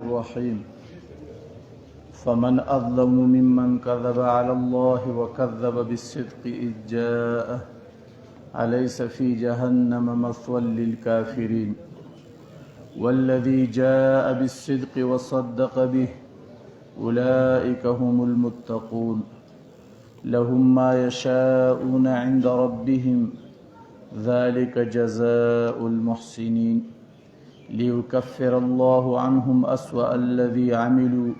الرحيم فمن أظلم ممن كذب على الله وكذب بالصدق إذ جاءه أليس في جهنم مثوى للكافرين والذي جاء بالصدق وصدق به أولئك هم المتقون لهم ما يشاءون عند ربهم ذلك جزاء المحسنين ليكفر الله عنهم أسوأ الذي عملوا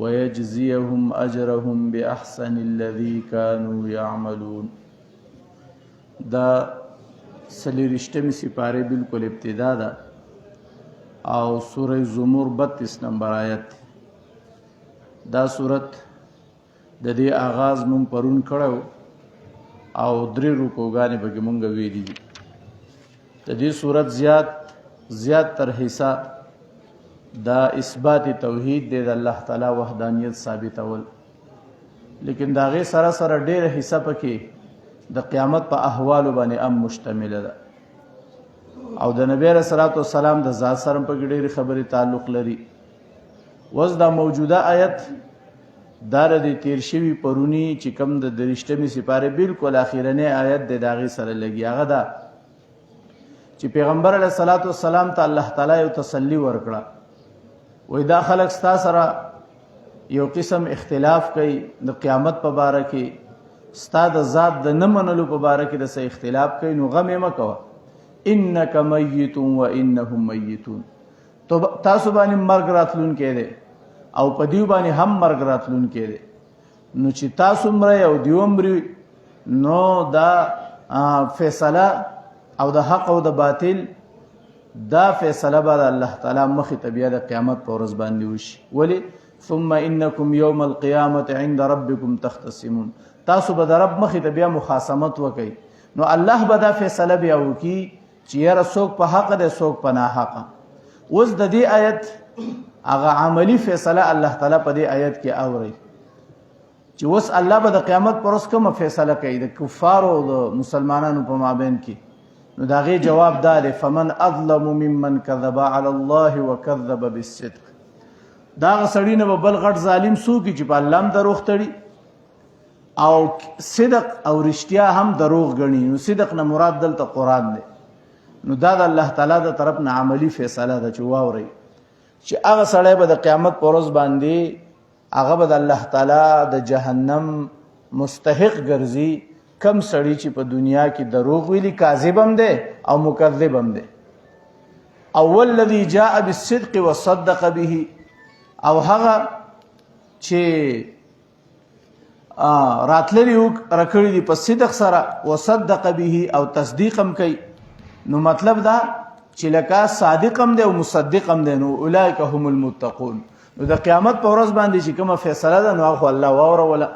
ويجزيهم أجرهم بأحسن الذي كانوا يعملون. دا سلیرشتمی سپاره بالکل ابتدا دا او سوره زمر 32 نمبر آیت. دا سورت د دې آغاز مون پرون کړو او درې رکوګانې پکې مونږ ویلي دي. د دې سورت زیات تر حصہ دا اثبات توحید دی، د الله تعالی وحدانیت ثابتول، لیکن دا غي سره سره ډېر حصہ پکې د قیامت په احوالو باندې مشتمل ده او د نبی رسول الله والسلام د ذات سره په ډېر خبرې تعلق لري. وز دا موجوده آیت دار د تیر شوی پرونی چې کوم د درشتمی سپاره بالکل اخیرنی آیت د داغي سره لګي. هغه دا چې پیغمبر علیه الصلاۃ والسلام ته الله تعالی یو تسلی ورکړه، وای دا خلک ستا سره یو قسم اختلاف کوي د قیامت په باره کې، ستا د ذات د نه منلو په باره کې د څه اختلاف کوي، نو غم یې مه کوه، انک میت و انهم میتون. تاسو باندې مرګ راتلونکی دی او په دیو باندې هم مرګ راتلونکی دی، نو چې تاسو مرئ او دیو مري نو دا فیصله او د حق او د باطل دا فیصله به د الله تعالی مخې ته بیا د قیامت په ورځ باندې وشي. ولی ثم انکم یوم القیامة عند ربکم تختصمون. تاسو به د رب مخې ته بیا مخاصمت وکئ، نو الله به دا فیصله بیا وکي چې یاره څوک په حق دی څوک په ناحقه. اوس د دې آیت هغه عملی فیصله الله تعالی په دې آیت کې اوري چې اوس الله به د قیامت پر ورځ کومه فیصله کوي د کفارو او د مسلمانانو په مابین کې. نو دا غي جواب دا دی فمن اظلم ممن كذب على الله وكذب بالصدق. دا غسړی نه بل غټ ظالم څوک چې په الله هم دروغ تړي او صدق او رښتیا هم دروغ غني. نو صدق نه مراد دلته قران دی. نو دا د الله تعالی د طرف نه عملی فیصله ده چې واوري چې هغه سړی به د قیامت پر ورځ باندې هغه به د الله تعالی د جهنم مستحق ګرځي کم سړی چې په دنیا کې دروغ ویلي، کاذب هم دی او مکذب هم دی. اول الذي جاء بالصدق وصدق به، او هغه چې راتللی رکړي دي په صدق سره، وصدق به او تصدیق هم کوي. نو مطلب دا چې لکه صادق هم دی او مصدق هم دی، نو اولئک هم المتقون. نو د قیامت په ورځ باندې چې کومه فیصله ده نو هغه الله واوروله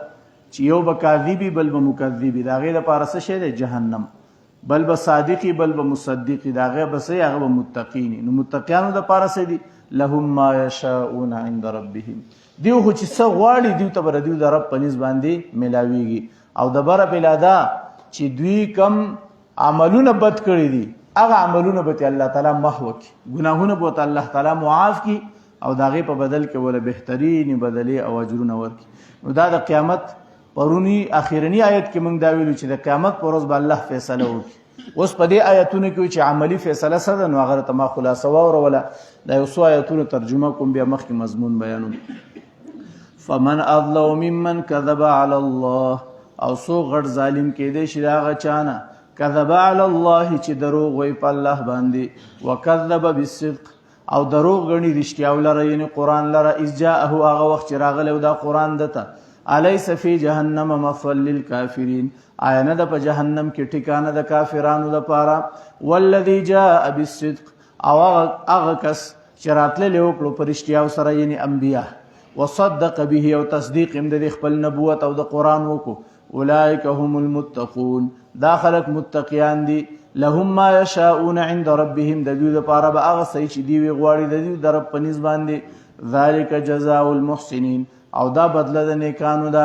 چې یو به کاذبي بل به مکذبي، د هغې دپاره څه شی دی؟ جهنم. بل به صادقي بل به مصدقي، د هغې به څه هغه به متقیني. نو متقیانو دپاره څه دي؟ لهم ما یشاءون عند ربهم. دیو خو چې څه غواړي دیو ته به د دیو د رب په نس باندې میلاویږي. او د بره بلا دا چې دوی کم عملونه بد کړي دي هغه عملونه به الله تعالی محو کړي، ګناهونه به الله تعالی معاف کړي او د هغې په بدل کې ولا بهترین بدلې او اجرونه ورکړي. نو دا د قیامت پرونی اخیرنی آیت کې موږ دا ویلو چې د قیامت پر ورځ به الله فیصله وکړي. اوس په دې آیتونو کې چې عملی فیصله څه ده نو هغه ته ما خلاصه واوروله. دا یو څو آیتونو ترجمه کوم بیا مخکې مضمون بیانوم. فمن اظلم ممن كذب على الله، او څو غټ ظالم کېدی شي د هغه چا نه کذب علی الله چې دروغ وایي په الله باندې، وکذب بالصدق او دروغ غني رښتیا ولره یعنی قرآن لره، اذ جاءه هغه وخت چې راغلی دا قرآن دته، الیس فی جهنم مثوى للکافرین، آیا نه ده په جهنم کې ټکانه د کافرانو دپاره. والذی جاء بالصدق او هغه کس چې راتللی وکړو په رښتیاو سره یعنی انبیا، وصدق به او تصدیق هم د خپل نبوت او د قرآن وکړو، اولئک هم المتقون، دا خلق متقیان دي. لهم ما یشاءون عند ربهم، د دوی دپاره به هغه څه چې دوی غواړي د دوی د رب په نس باندې. ذلک جزاء المحسنین، او دا بدله د نیکانو ده.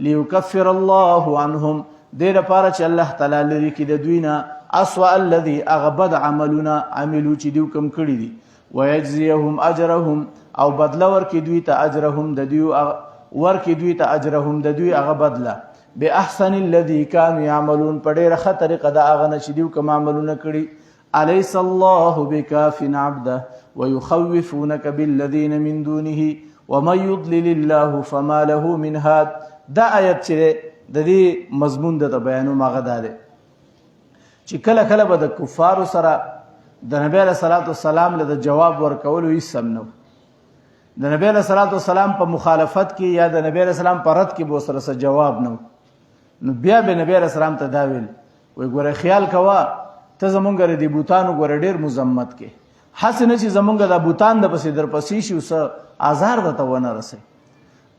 لیکفر الله عنهم، دې لپاره چې الله تعالی لري کې د دوی نه اسوأ الذي هغه بد عملونه عملو چې دوی کوم کړي دي، ويجزيهم اجرهم او بدله ورکي دوی ته اجرهم د دوی ورکي دوی ته اجرهم د دوی هغه بدله باحسن الذي كانوا يعملون په ډېره ښه طریقه د هغه نه چې دوی کوم عملونه کړي. أليس الله بكاف عبده ويخوفونك بالذين من دونه ومن يضلل الله فما له من هاد. دا آیت چې د دې مضمون د بیانو ماغه ده چې کله کله به د کفارو سره د نبی علیه الصلاۃ والسلام له جواب ورکولو هیڅ سم نه د نبی علیه الصلاۃ والسلام په مخالفت کې یا د نبی علیه السلام په رد کې به سره جواب نه نو بیا به نبی علیه السلام ته دا ویل وای ګوره خیال کوه ته زمونږ د بوتانو ګوره ډېر مذمت کې هسې نه چې زمونږ د بوتان د پسې در پسې شي څه آزار درته ونه رسي.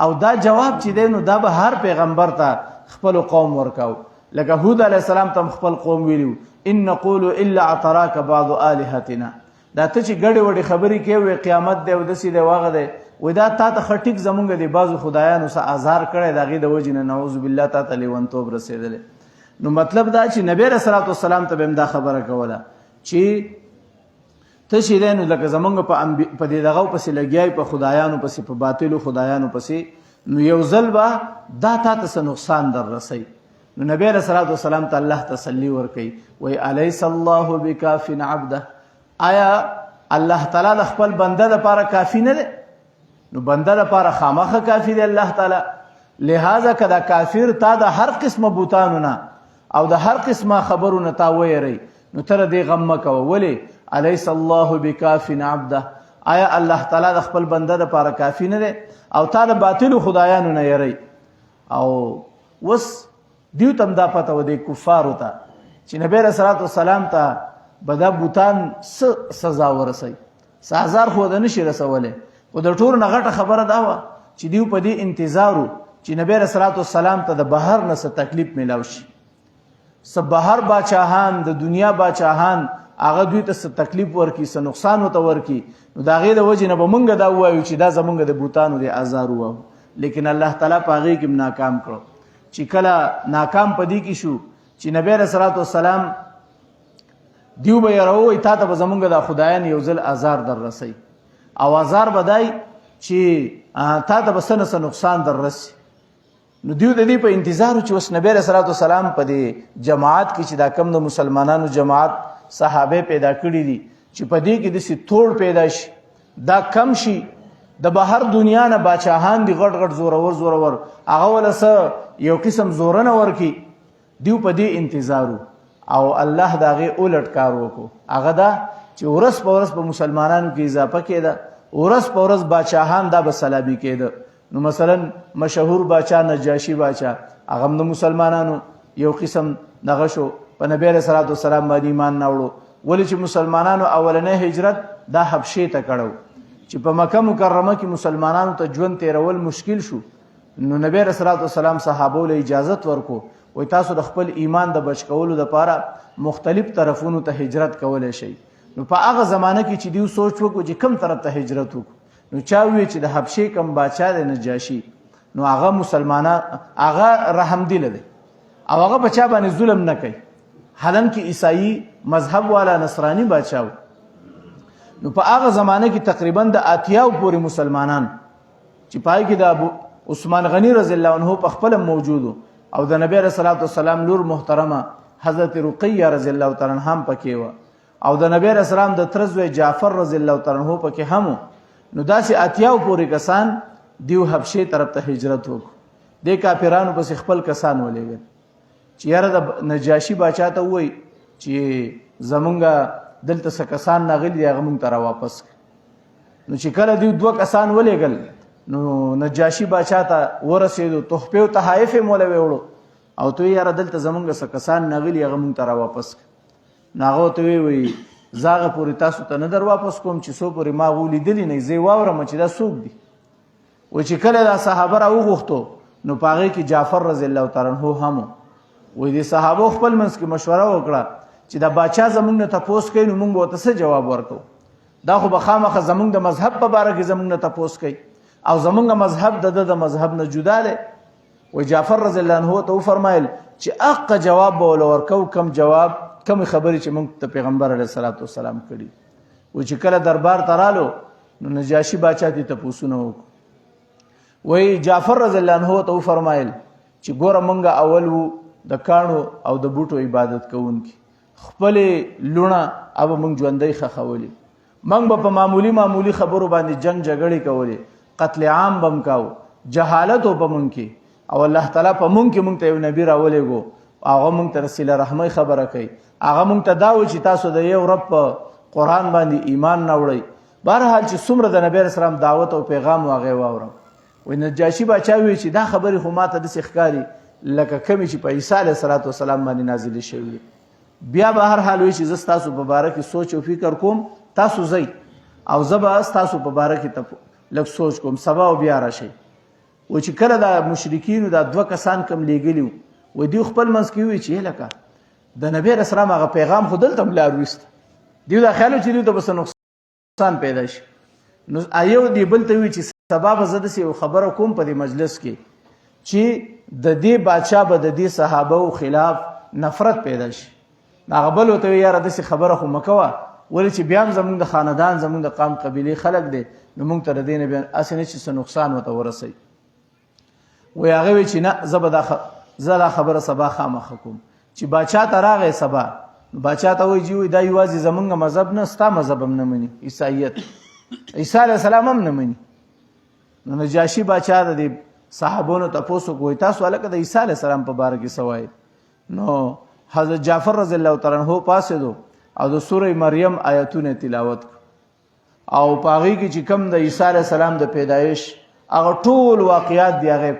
او دا جواب چې دی نو دا به هر پیغمبر ته خپل قوم ورکاو. لکه هود علیه السلام ته خپل قوم ویلو ان نقول الا اعتراك بعض الهتنا. دا ته چې ګډې وډې خبرې کوي قیامت دی او داسې دی واغه دی وای دا تا ته خټیک زمونږ د بعضو خدایانو سره آزار کړی د هغې د وجې نه نعوذ بالله تا ته لیونتوب رسېدلی. نو مطلب دا چې نبی رسول الله والسلام ته به هم دا خبره کوله چې ته چې دی نو لکه زمونږ په دې دغو پسې لګیای په خدایانو پسې په باطلو خدایانو پسې نو یو ځل به دا تا ته څه نقصان در رسوي. نو نبی علیه الصلاۃ والسلام ته الله تسلی ورکوي وایي الیس الله بکاف عبده. آیا الله تعالی د خپل بنده لپاره کافي نه دی؟ نو بنده لپاره خامخه کافي دی الله تعالی. لہذا که دا کافر تا د هر قسمه بوتانو نه او د هر قسمه خبرو نه تا ویری نو تر دې غم مه کوه. ولې الیس الله بکاف عبده. آیا الله تعالی د خپل بنده لپاره کافي نه دی او تا د باطلو خدایانو نه یری؟ او وس دیو تم دا پته و دی کفارو ته چې نبی رسول الله والسلام ته به دا بوتان سزا ورسوي. سزا خو د نشي رسولی خو د ټولو نه غټه خبره دا وه چې دیو په دې انتظارو چې نبی رسول الله والسلام ته د بهر نه څه تکلیف میلاو شي. څه بهر باچاهان د دنیا باچاهان هغه دوی ته څه تکلیف ورکي څه نقصان ورته ورکي نو د هغې د وجې نه به مونږ دا ووایو چې دا زمونږ د بوتانو د آزار ووایو. لیکن الله تعالی په هغې کې ناکام کړو. چې کله ناکام په دې کې شو چې نبی رسول الله والسلام دیو به یې راووایي تا ته به زمونږ د خدایان یو ځل آزار در رسوي او آزار به دی چې تا ته به څه نه څه نقصان در رسي. نو دیو د دې په انتظار چې اوس نبی رسول الله والسلام په دې جماعت کې چې دا کم د مسلمانانو جماعت صحابه پیدا کړي دي چې په دې کې داسې توړ پیدا شي دا کم شي د بهر دنیا نه باچاهان دي غټ غټ زورور هغه وله څه یو قسم زورنه ورکي. دیو په دې انتظارو او الله د هغې الټ کار وکړو. هغه دا چې ورځ په ورځ په مسلمانانو کې اضافه کېده ورځ په ورځ باچاهان دا به سلابي کېده. نو مثلا مشهور باچا نجاشي باچا هغه هم د مسلمانانو یو قسم دغه شو په نبی علیه الصلاۃ والسلام باندې ایمان نه وړو. ولې چې مسلمانانو اولنی هجرت دا حبشې ته کړو چې په مکه مکرمه کې مسلمانانو ته ژوند تیرول مشکل شو. نو نبی علیه الصلاۃ والسلام صحابو له اجازت ورکو وای تاسو د خپل ایمان د بچ کولو لپاره مختلف طرفونو ته هجرت کولی شئ. نو په هغه زمانه کې چې دیو سوچ وکړو چې کوم طرف ته هجرت وکړو نو چا وی چې د حبشې کم باچا دی نجاشي نو هغه مسلمانان هغه رحم دل دی او هغه بچا باندې ظلم نه کوي حالانکه عیسائی مذهب والا نصرانی باچا نو په هغه زمانه کې تقریبا د اتیاو پورې مسلمانان چې پای کې د عثمان غنی رضی الله عنه په خپل موجودو او د نبی رسول الله والسلام لور محترمه حضرت رقیه رضی الله تعالی عنها هم پکې و او د نبی رسول الله د ترزوی جعفر رضی الله تعالی عنه پکې هم. نو داسې اتیاو پورې کسان دیو حبشې طرف ته هجرت وکړو. د کافرانو پسې خپل کسان ولېږل چې یاره د نجاشي باچا ته ووایي چې زمونږ دلته څه کسان راغلي دي هغه مونږ ته راواپس کړي. نو چې کله دیو دوه کسان ولېږل نو نجاشي باچا ته ورسېدو تحفې او تحایف یې موله ویوړو او ته یاره دلته زمونږ څه کسان راغلي هغه مونږ ته راواپس کړي. نو هغه ورته ویې زاغه پورې تاسو ته نه در واپس کوم چې څو پورې ما ولیدلي نه زه واورم چې دا څوک دي. و چې کله دا صحابه راوغوښتو نو په هغې کې جعفر رضی الله تعالی عنه هم وایي د صحابو خپل منځ کې مشوره وکړه چې دا باچا زمونږ نه تپوس کوي نو مونږ به ورته څه جواب ورکړو. دا خو به خامخه زمونږ د مذهب په باره کې زمونږ نه تپوس کوي او زمونږ مذهب د مذهب نه جدا دی. وایي جعفر رضی الله عنه ته وفرمایل چې حق جواب به ول ورکو کم جواب کم خبرې چې موږ ته پیغمبر علیه الصلاۃ والسلام کړي. و چې کله دربار ته رالو نو نجاشي باچا ته تپوسونه وکړو وای جعفر رضی الله عنه ته فرمایل چې ګوره مونږه اول وو د کاڼو او د بوټو عبادت کوونکي خپل لونه او مونږ ژوندۍ خخولي مونږ په معمولی خبرو باندې جنگ جګړې کولې قتل عام بم کاو جهالت په مونږ کې او الله تعالی په مونږ کې مونږ ته یو نبی راولېګو هغه مونږ ته رسول رحمه خبره کوي هغه مونږ ته دا و چې تاسو د یو رب په قرآن باندې ایمان نه وړئ بهرحال چې څومره د نبی رسول الله دعوت او پیغام واغې واورم وای نجاشي باچا وی چې دا خبره خو ماته د ښکاری لکه کمی چې په عیسی علیه السلام باندې نازل شوی بیا به هر حال وی چې تاسو په باره کې سوچ او فکر کوم تاسو زئی او زبا تاسو په باره کې لږ سوچ کوم سبا او بیا راشي و چې کله د مشرکین د دوه کسان کم لیږلیو و دی خپل منځ کې وی چې لکه د نبی رسول الله هغه پیغام خو دلته ملار وست دیو دا خیال چې دیو ته بس نقصان پیدا شي نو ایو دی بل ته وی چې سبب زده سی خبره کوم په دې مجلس کې چې د دې بادشاہ به د دې صحابه او خلاف نفرت پیدا شي هغه بل وته یاره د خبره خو مکوه ولې چې بیا زمونږ د خاندان زمونږ د قام قبيله خلق دي نو مونږ ته د دې نه بیا اسنه چې نقصان وته ورسي وی هغه وی چې نه زبدا خبره سبا خامخ کوم چې بادشاہ ته راغی سبا بادشاہ ته وی چې دا یوازې زمونږ مذهب نه ستا مذهب هم نه مني عیسایت عیسی علیه السلام هم نه مني نو نجاشي بادشاہ د صحابونو تاسو کوی تاسو الکه د عیسی علیه السلام په باره کې سوای نو حضرت جعفر رضی الله تعالی عنہ پاسه دو او د سوره مریم آیاتونه تلاوت او پاغي کې چې کوم د عیسی علیه السلام د پیدایش هغه ټول واقعیات دی هغه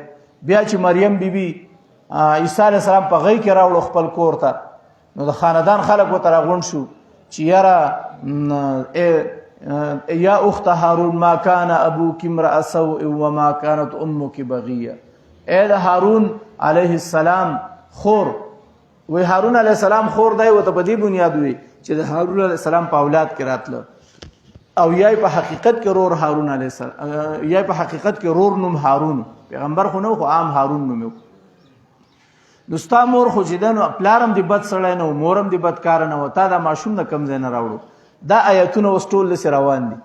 بیا چې مریم بیبي عیسی علیه السلام په غي کې راوړ خپل کور ته نو د خاندان خلک وته راغون شو چې یاره یا اخت هارون ما كان ابوك امرأ سوء وما كانت امك بغيه اے د هارون علیه السلام خور وی هارون علیه السلام خور دی وته په دې بنیاد وی چې د هارون علیه السلام په اولاد کې راتله او یای په حقیقت کې رور هارون علیه السلام یای په حقیقت کې رور نوم هارون پیغمبر خو نو خو عام هارون نوم نو ستا مور خو چې دنو پلارم دی بد سړی نه مورم دی بد کار نه وتا دا ماشوم نه کم زین راوړو دا آیاتونه وستول لسه روان دي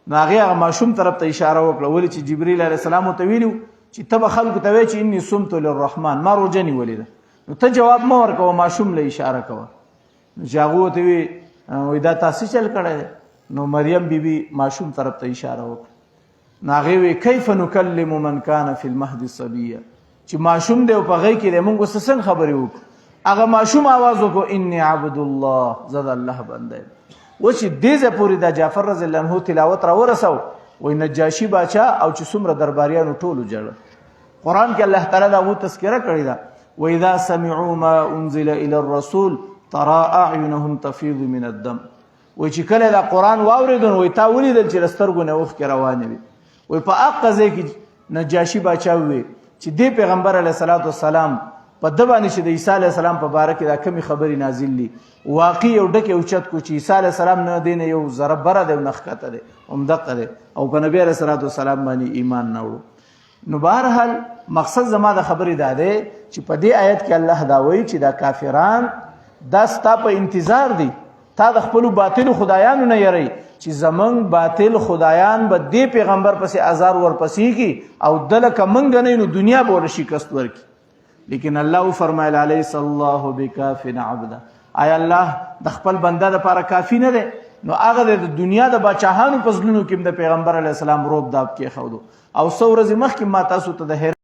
نو هغه ماشوم طرف ته اشاره وکړه ولې چې جبرئیل علیه السلام ته ویلو چې تب خلق ته وی چې انی صمت للرحمن ما روجنی ولیده نو ته جواب ما ورکوه ماشوم له اشاره کوه نو جاغو ته وی دا تاسو چل کړه نو مریم بیبي ماشوم طرف ته اشاره وکړه نو هغه وی کیف نکلم من کان فی المهد صبیا چې ماشوم دی په غي کې موږ وسسن خبرې وکړو هغه ماشوم आवाज وکړو انی عبد الله زاد الله بنده و چې دې پوری د جعفر رضی الله عنه تلاوت را ورسو وای نجاشي باچا او چې څومره درباریانو ټولو جړ قران کې الله تعالی دا و تذکرہ کړی دا و اذا سمعوا ما انزل الى الرسول ترى اعينهم تفيض من الدم و چې کله دا قران واوریدون وای تا ولیدل چې رسترګو نه وخت روانه وي وای په اقزه کې نجاشي باچا وي چې دی پیغمبر علیه الصلاۃ والسلام په دبانې چې د عیسی علیه السلام په باره کې دا کمی خبرې نازل دي واقعي یو ډکه اوچت کو چې عیسی علیه السلام نه دین یو ذره بره دی نخکته دی عمدقه دی او په نبی علیه الصلاۃ والسلام باندې ایمان نه وړو نو بهرحال مقصد زما د خبرې دا دی چې په دې آیت کې الله دا وایي چې دا کافران دا ستا په انتظار دي تا د خپل باطل خدایانو نه یری چې زمنګ باطل خدایان به دې پیغمبر پسې آزار ورپسې کی او دلک منګ نه نو دنیا به شکست ورکی لیکن الله فرمایل علیه الله بکاف عبدا آیا الله د خپل بنده لپاره کافی نه دی نو هغه د دنیا د بچاهانو پزلونو کې د پیغمبر علی السلام روب داب کې خودو او څو ورځې مخکې ما تاسو ته د